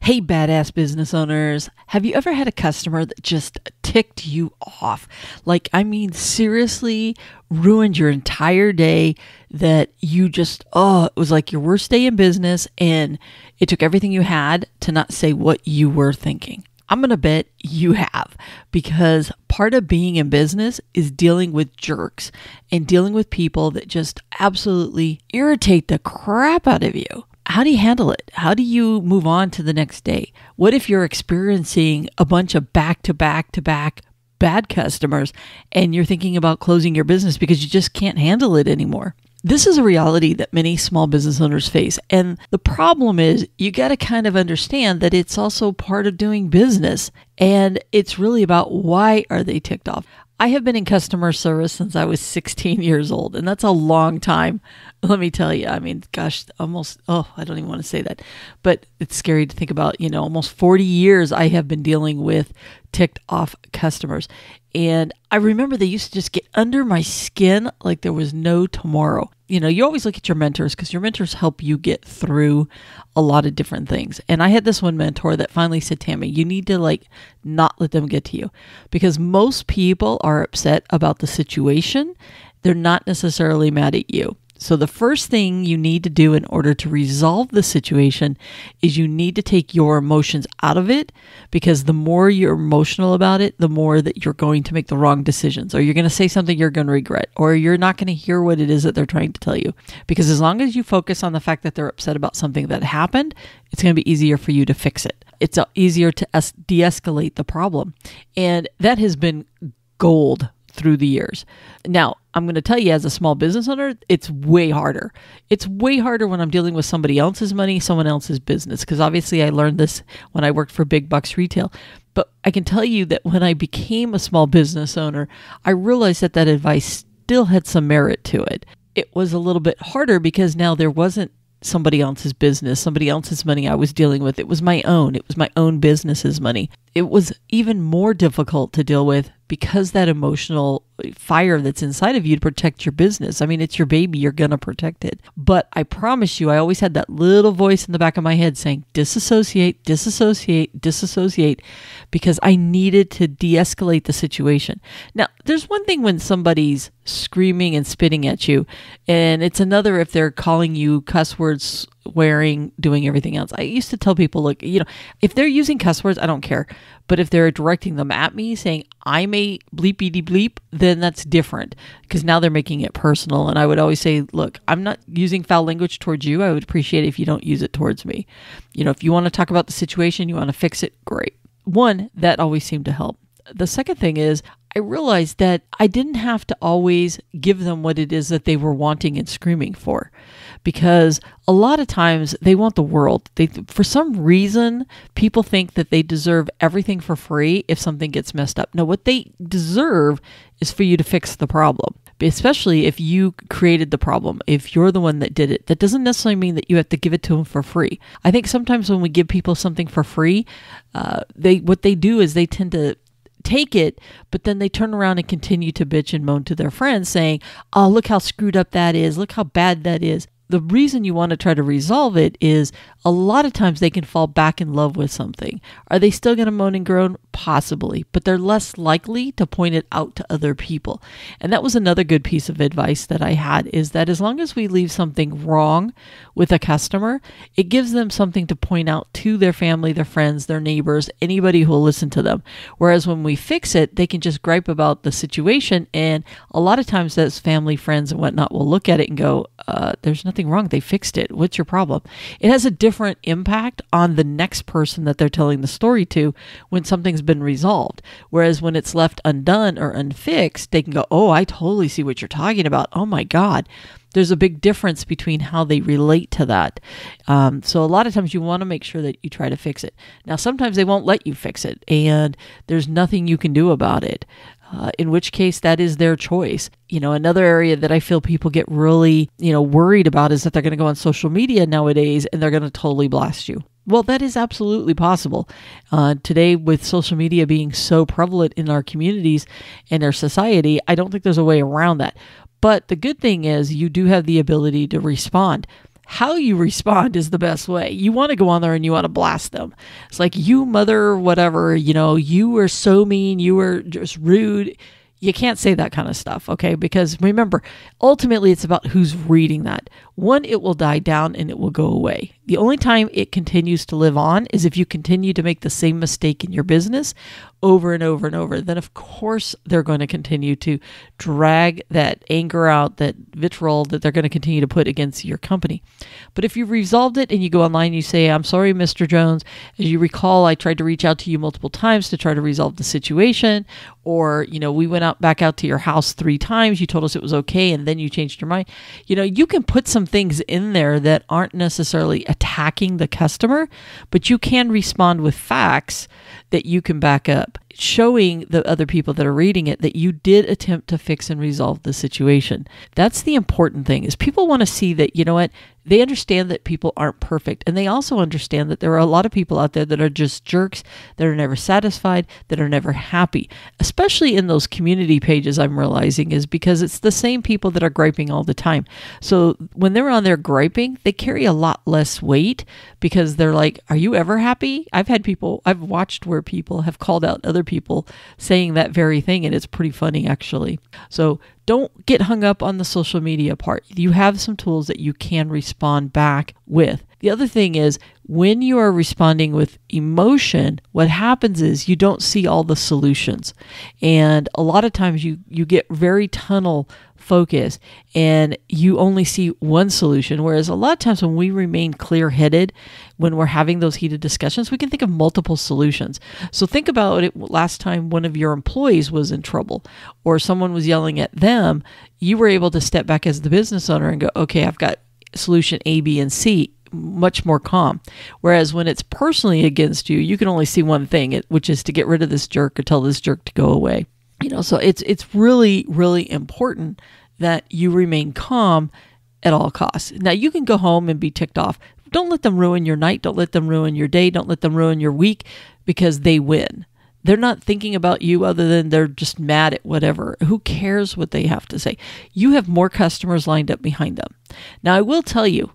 Hey, badass business owners. Have you ever had a customer that just ticked you off? Seriously ruined your entire day, that you just, it was like your worst day in business, and it took everything you had to not say what you were thinking. I'm going to bet you have, because part of being in business is dealing with jerks and dealing with people that just absolutely irritate the crap out of you. How do you handle it? How do you move on to the next day? What if you're experiencing a bunch of back-to-back bad customers and you're thinking about closing your business because you just can't handle it anymore? This is a reality that many small business owners face. And the problem is you got to kind of understand that it's also part of doing business. And it's really about, why are they ticked off? I have been in customer service since I was 16 years old, and that's a long time. Let me tell you, I don't even want to say that, but it's scary to think about, almost 40 years I have been dealing with ticked off customers. And I remember they used to just get under my skin like there was no tomorrow. You always look at your mentors, because your mentors help you get through a lot of different things. And I had this one mentor that finally said, Tammy, you need to not let them get to you, because most people are upset about the situation. They're not necessarily mad at you. So the first thing you need to do in order to resolve the situation is you need to take your emotions out of it, because the more you're emotional about it, the more that you're going to make the wrong decisions, or you're going to say something you're going to regret, or you're not going to hear what it is that they're trying to tell you. Because as long as you focus on the fact that they're upset about something that happened, it's going to be easier for you to fix it. It's easier to de-escalate the problem. And that has been gold through the years. Now, I'm going to tell you, as a small business owner, it's way harder. It's way harder when I'm dealing with somebody else's money, someone else's business, because obviously I learned this when I worked for big bucks retail. But I can tell you that when I became a small business owner, I realized that advice still had some merit to it. It was a little bit harder because now there wasn't somebody else's business, somebody else's money I was dealing with. It was my own. It was my own business's money. It was even more difficult to deal with because that emotional fire that's inside of you to protect your business. It's your baby. You're going to protect it. But I promise you, I always had that little voice in the back of my head saying, disassociate, disassociate, disassociate, because I needed to de-escalate the situation. Now, there's one thing when somebody's screaming and spitting at you, and it's another if they're calling you cuss words, swearing, doing everything else. I used to tell people, look, if they're using cuss words, I don't care. But if they're directing them at me saying, I'm a bleepity bleep, then that's different, because now they're making it personal. And I would always say, look, I'm not using foul language towards you. I would appreciate it if you don't use it towards me. If you want to talk about the situation, you want to fix it, great. One, that always seemed to help. The second thing is, I realized that I didn't have to always give them what it is that they were wanting and screaming for, because a lot of times they want the world. For some reason, people think that they deserve everything for free if something gets messed up. No, what they deserve is for you to fix the problem, especially if you created the problem. If you're the one that did it, that doesn't necessarily mean that you have to give it to them for free. I think sometimes when we give people something for free, what they do is they tend to take it, but then they turn around and continue to bitch and moan to their friends saying, oh, look how screwed up that is. Look how bad that is. The reason you want to try to resolve it is a lot of times they can fall back in love with something. Are they still going to moan and groan? Possibly, but they're less likely to point it out to other people. And that was another good piece of advice that I had, is that as long as we leave something wrong with a customer, it gives them something to point out to their family, their friends, their neighbors, anybody who will listen to them. Whereas when we fix it, they can just gripe about the situation. And a lot of times those family, friends, and whatnot will look at it and go, there's nothing wrong. They fixed it. What's your problem? It has a different impact on the next person that they're telling the story to when something's been resolved. Whereas when it's left undone or unfixed, they can go, oh, I totally see what you're talking about. Oh my God. There's a big difference between how they relate to that. So a lot of times you want to make sure that you try to fix it. Now, sometimes they won't let you fix it, and there's nothing you can do about it. In which case that is their choice. Another area that I feel people get really, worried about is that they're going to go on social media nowadays and they're going to totally blast you. Well, that is absolutely possible. Today, with social media being so prevalent in our communities and our society, I don't think there's a way around that. But the good thing is you do have the ability to respond. how you respond is the best way. You want to go on there and you want to blast them. It's like, you mother, whatever, you were so mean, you were just rude. You can't say that kind of stuff, okay? Because remember, ultimately it's about who's reading that. One, it will die down and it will go away. The only time it continues to live on is if you continue to make the same mistake in your business over and over and over. Then of course they're going to continue to drag that anger out, that vitriol that they're going to continue to put against your company. But if you've resolved it and you go online, you say, I'm sorry, Mr. Jones. As you recall, I tried to reach out to you multiple times to try to resolve the situation. Or, we went back out to your house 3 times. You told us it was okay. And then you changed your mind. You can put some things in there that aren't necessarily attacking the customer, but you can respond with facts that you can back up, showing the other people that are reading it that you did attempt to fix and resolve the situation. That's the important thing, is people want to see that, they understand that people aren't perfect. And they also understand that there are a lot of people out there that are just jerks, that are never satisfied, that are never happy, especially in those community pages. I'm realizing is because it's the same people that are griping all the time. So when they're on there griping, they carry a lot less weight because they're like, are you ever happy? I've watched where people have called out other people saying that very thing. And it's pretty funny, actually. So don't get hung up on the social media part. You have some tools that you can respond back with. The other thing is, when you are responding with emotion, what happens is you don't see all the solutions. And a lot of times you get very tunnel focused and you only see one solution. Whereas a lot of times when we remain clear-headed, when we're having those heated discussions, we can think of multiple solutions. So think about it. Last time one of your employees was in trouble or someone was yelling at them, you were able to step back as the business owner and go, okay, I've got solution A, B, and C. Much more calm. Whereas when it's personally against you, you can only see one thing, which is to get rid of this jerk or tell this jerk to go away. So it's really, really important that you remain calm at all costs. Now you can go home and be ticked off. Don't let them ruin your night. Don't let them ruin your day. Don't let them ruin your week because they win. They're not thinking about you other than they're just mad at whatever. Who cares what they have to say? You have more customers lined up behind them. Now I will tell you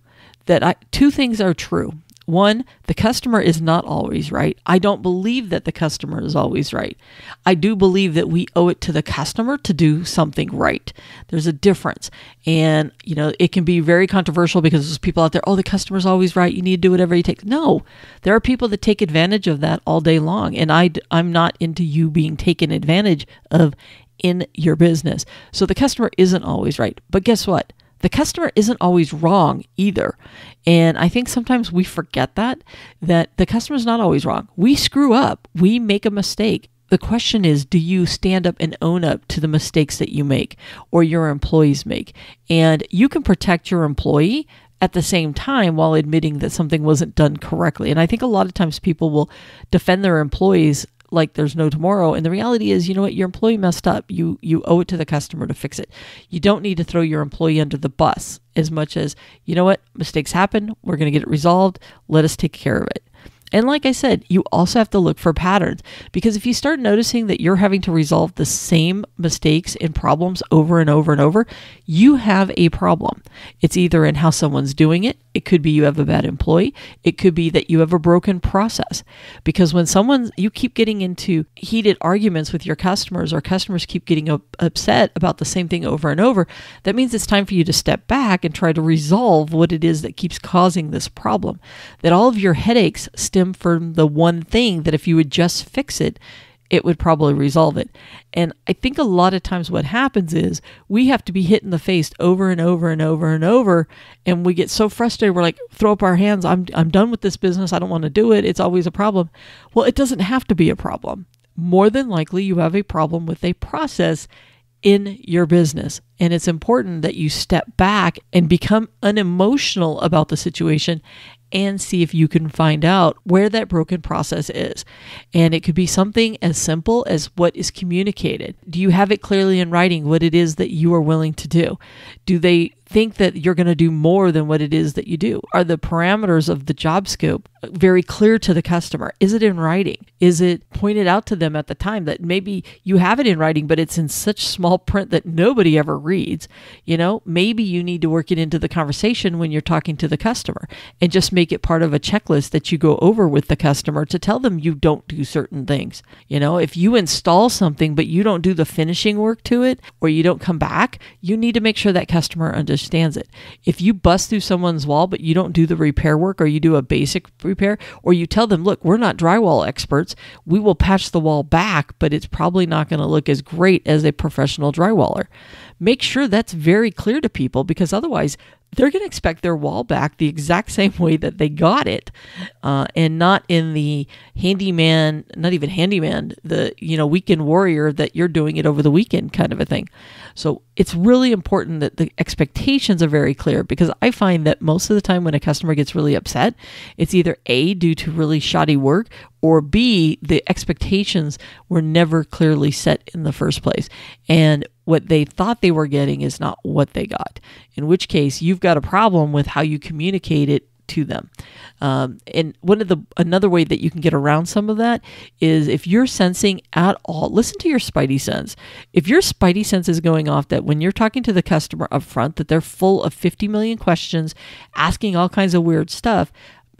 that 2 things are true. One, the customer is not always right. I don't believe that the customer is always right. I do believe that we owe it to the customer to do something right. There's a difference. And, it can be very controversial because there's people out there, the customer's always right. You need to do whatever you take. No, there are people that take advantage of that all day long. And I'm not into you being taken advantage of in your business. So the customer isn't always right. But guess what? The customer isn't always wrong either. And I think sometimes we forget that the customer is not always wrong. We screw up. We make a mistake. The question is, do you stand up and own up to the mistakes that you make or your employees make? And you can protect your employee at the same time while admitting that something wasn't done correctly. And I think a lot of times people will defend their employees like there's no tomorrow. And the reality is, your employee messed up. You owe it to the customer to fix it. You don't need to throw your employee under the bus as much as, mistakes happen. We're going to get it resolved. Let us take care of it. And like I said, you also have to look for patterns, because if you start noticing that you're having to resolve the same mistakes and problems over and over and over, you have a problem. It's either in how someone's doing it. It could be you have a bad employee. It could be that you have a broken process, because when you keep getting into heated arguments with your customers, or customers keep getting upset about the same thing over and over, that means it's time for you to step back and try to resolve what it is that keeps causing this problem. That all of your headaches stem from the one thing that if you would just fix it, it would probably resolve it. And I think a lot of times what happens is we have to be hit in the face over and over and over and over. And we get so frustrated. We're like, throw up our hands. I'm done with this business. I don't want to do it. It's always a problem. Well, it doesn't have to be a problem. More than likely, you have a problem with a process in your business. And it's important that you step back and become unemotional about the situation and see if you can find out where that broken process is. And it could be something as simple as what is communicated. Do you have it clearly in writing what it is that you are willing to do? Do they think that you're going to do more than what it is that you do? Are the parameters of the job scope very clear to the customer? Is it in writing? Is it pointed out to them at the time that maybe you have it in writing, but it's in such small print that nobody ever reads? Maybe you need to work it into the conversation when you're talking to the customer and just make it part of a checklist that you go over with the customer to tell them you don't do certain things. If you install something, but you don't do the finishing work to it, or you don't come back, you need to make sure that customer understands it. If you bust through someone's wall, but you don't do the repair work, or you do a basic repair, or you tell them, look, we're not drywall experts. We will patch the wall back, but it's probably not going to look as great as a professional drywaller. Make sure that's very clear to people, because otherwise they're going to expect their wall back the exact same way that they got it, and not in the handyman, not even handyman, the weekend warrior that you're doing it over the weekend kind of a thing. So it's really important that the expectations are very clear, because I find that most of the time when a customer gets really upset, it's either A, due to really shoddy work, or B, the expectations were never clearly set in the first place. And what they thought they were getting is not what they got, in which case you've got a problem with how you communicate it to them. And another way that you can get around some of that is if you're sensing at all, listen to your spidey sense. If your spidey sense is going off that when you're talking to the customer up front, that they're full of 50 million questions, asking all kinds of weird stuff,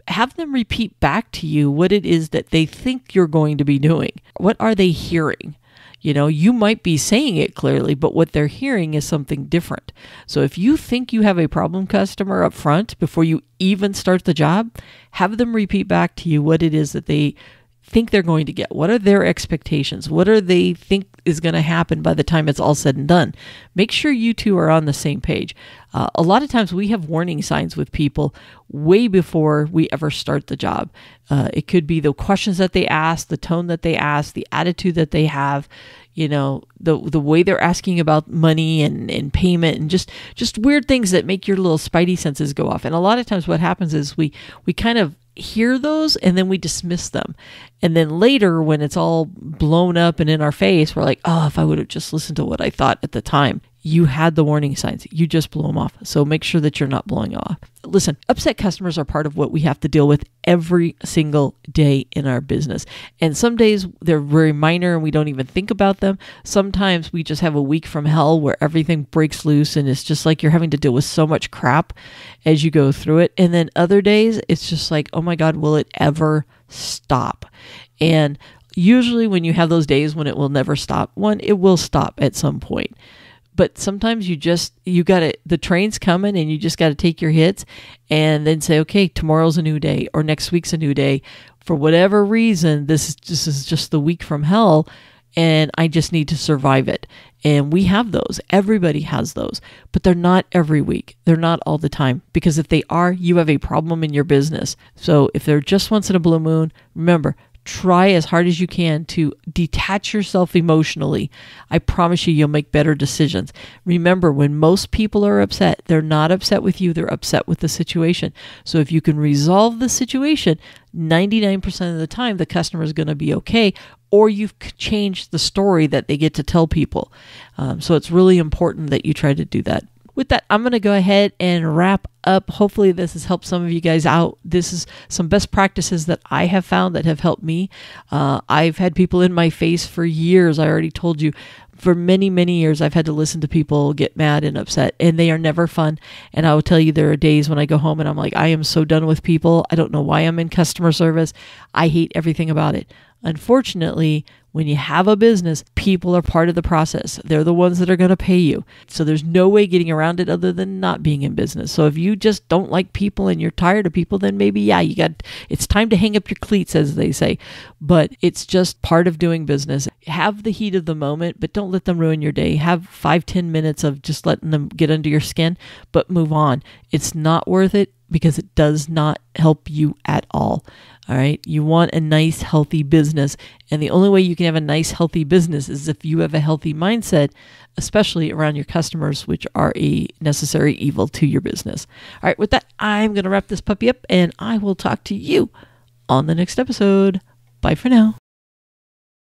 have them repeat back to you what it is that they think you're going to be doing. What are they hearing? You might be saying it clearly, but what they're hearing is something different. So if you think you have a problem customer up front before you even start the job, have them repeat back to you what it is that they think they're going to get. What are their expectations? What do they think is going to happen by the time it's all said and done? Make sure you two are on the same page. A lot of times we have warning signs with people way before we ever start the job. It could be the questions that they ask, the tone that they ask, the attitude that they have, the way they're asking about money and payment, and just weird things that make your little spidey senses go off. And a lot of times what happens is we kind of hear those and then we dismiss them. And then later when it's all blown up and in our face, we're like, oh, if I would have just listened to what I thought at the time. You had the warning signs. You just blew them off. So make sure that you're not blowing off. Listen, upset customers are part of what we have to deal with every single day in our business. And some days they're very minor and we don't even think about them. Sometimes we just have a week from hell where everything breaks loose and it's just like you're having to deal with so much crap as you go through it. And then other days it's just like, oh my God, will it ever stop? And usually when you have those days when it will never stop, it will stop at some point. But sometimes the train's coming and you just got to take your hits and then say, okay, tomorrow's a new day or next week's a new day. For whatever reason, this is just the week from hell and I just need to survive it. And we have those. Everybody has those, but they're not every week. They're not all the time, because if they are, you have a problem in your business. So if they're just once in a blue moon, remember, try as hard as you can to detach yourself emotionally. I promise you'll make better decisions. Remember, when most people are upset, they're not upset with you, they're upset with the situation. So if you can resolve the situation, 99% of the time, the customer is going to be okay, or you've changed the story that they get to tell people. So it's really important that you try to do that. With that, I'm going to go ahead and wrap up. Hopefully this has helped some of you guys out. This is some best practices that I have found that have helped me. I've had people in my face for years. I already told you, for many, many years, I've had to listen to people get mad and upset, and they are never fun. And I will tell you, there are days when I go home and I'm like, I am so done with people. I don't know why I'm in customer service. I hate everything about it. Unfortunately, when you have a business, people are part of the process. They're the ones that are going to pay you. So there's no way getting around it other than not being in business. So if you just don't like people and you're tired of people, then maybe, it's time to hang up your cleats, as they say. But it's just part of doing business. Have the heat of the moment, but don't let them ruin your day. Have 5-10 minutes of just letting them get under your skin, but move on. It's not worth it, because it does not help you at all. All right. You want a nice, healthy business. And the only way you can have a nice, healthy business is if you have a healthy mindset, especially around your customers, which are a necessary evil to your business. All right. With that, I'm going to wrap this puppy up and I will talk to you on the next episode. Bye for now.